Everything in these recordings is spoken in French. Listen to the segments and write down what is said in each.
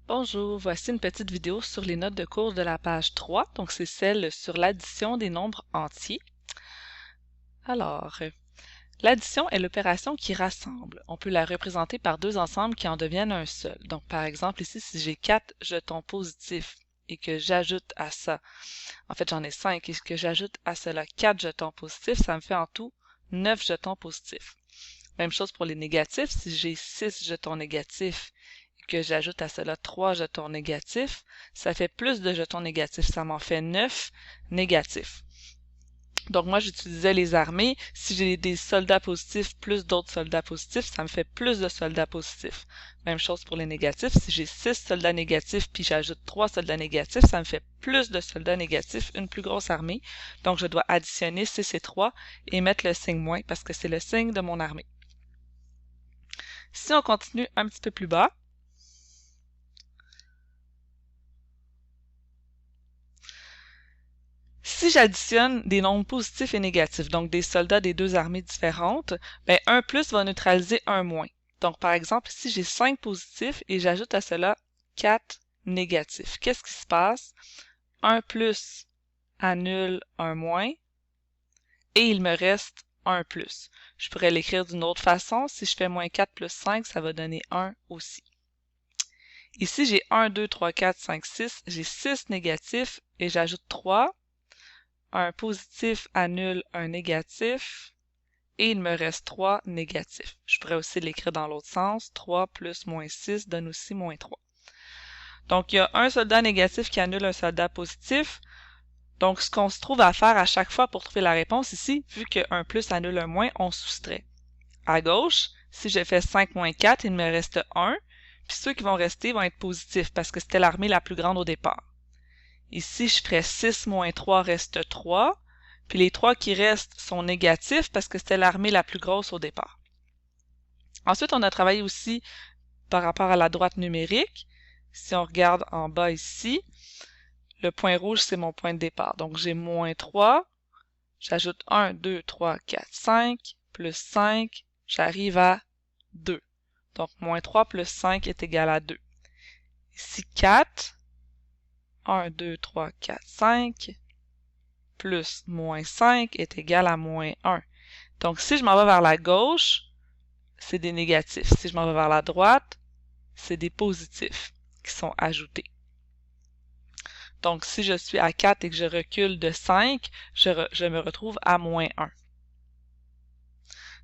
Bonjour, voici une petite vidéo sur les notes de cours de la page 3, donc c'est celle sur l'addition des nombres entiers. Alors, l'addition est l'opération qui rassemble. On peut la représenter par deux ensembles qui en deviennent un seul. Donc par exemple ici, si j'ai 4 jetons positifs et que j'ajoute à ça, en fait j'en ai 5 et que j'ajoute à cela 4 jetons positifs, ça me fait en tout 9 jetons positifs. Même chose pour les négatifs, si j'ai 6 jetons négatifs que j'ajoute à cela 3 jetons négatifs, ça fait plus de jetons négatifs, ça m'en fait 9 négatifs. Donc moi j'utilisais les armées, si j'ai des soldats positifs plus d'autres soldats positifs, ça me fait plus de soldats positifs. Même chose pour les négatifs, si j'ai 6 soldats négatifs puis j'ajoute 3 soldats négatifs, ça me fait plus de soldats négatifs, une plus grosse armée. Donc je dois additionner 6 et 3 et mettre le signe moins parce que c'est le signe de mon armée. Si on continue un petit peu plus bas, si j'additionne des nombres positifs et négatifs, donc des soldats des deux armées différentes, ben 1 plus va neutraliser 1 moins. Donc par exemple, ici j'ai 5 positifs et j'ajoute à cela 4 négatifs. Qu'est-ce qui se passe? 1 plus annule 1 moins et il me reste 1 plus. Je pourrais l'écrire d'une autre façon. Si je fais moins 4 plus 5, ça va donner 1 aussi. Ici, j'ai 1, 2, 3, 4, 5, 6. J'ai 6 négatifs et j'ajoute 3. Un positif annule un négatif et il me reste 3 négatifs. Je pourrais aussi l'écrire dans l'autre sens. 3 plus moins 6 donne aussi moins 3. Donc, il y a un soldat négatif qui annule un soldat positif. Donc, ce qu'on se trouve à faire à chaque fois pour trouver la réponse ici, vu que 1 plus annule un moins, on soustrait. À gauche, si je fais 5 moins 4, il me reste 1. Puis ceux qui vont rester vont être positifs parce que c'était l'armée la plus grande au départ. Ici, je ferais 6 moins 3 reste 3. Puis les 3 qui restent sont négatifs parce que c'était l'armée la plus grosse au départ. Ensuite, on a travaillé aussi par rapport à la droite numérique. Si on regarde en bas ici, le point rouge, c'est mon point de départ. Donc, j'ai moins 3. J'ajoute 1, 2, 3, 4, 5. Plus 5, j'arrive à 2. Donc, moins 3 plus 5 est égal à 2. Ici, 4. 1, 2, 3, 4, 5, plus moins 5 est égal à moins 1. Donc, si je m'en vais vers la gauche, c'est des négatifs. Si je m'en vais vers la droite, c'est des positifs qui sont ajoutés. Donc, si je suis à 4 et que je recule de 5, je me retrouve à moins 1.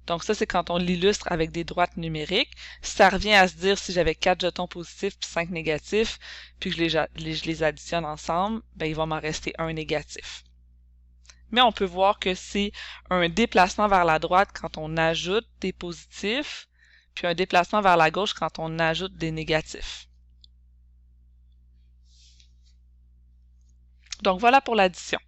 Donc ça, c'est quand on l'illustre avec des droites numériques. Ça revient à se dire si j'avais 4 jetons positifs puis 5 négatifs, puis que je les additionne ensemble, ben il va m'en rester un négatif. Mais on peut voir que c'est un déplacement vers la droite quand on ajoute des positifs, puis un déplacement vers la gauche quand on ajoute des négatifs. Donc voilà pour l'addition.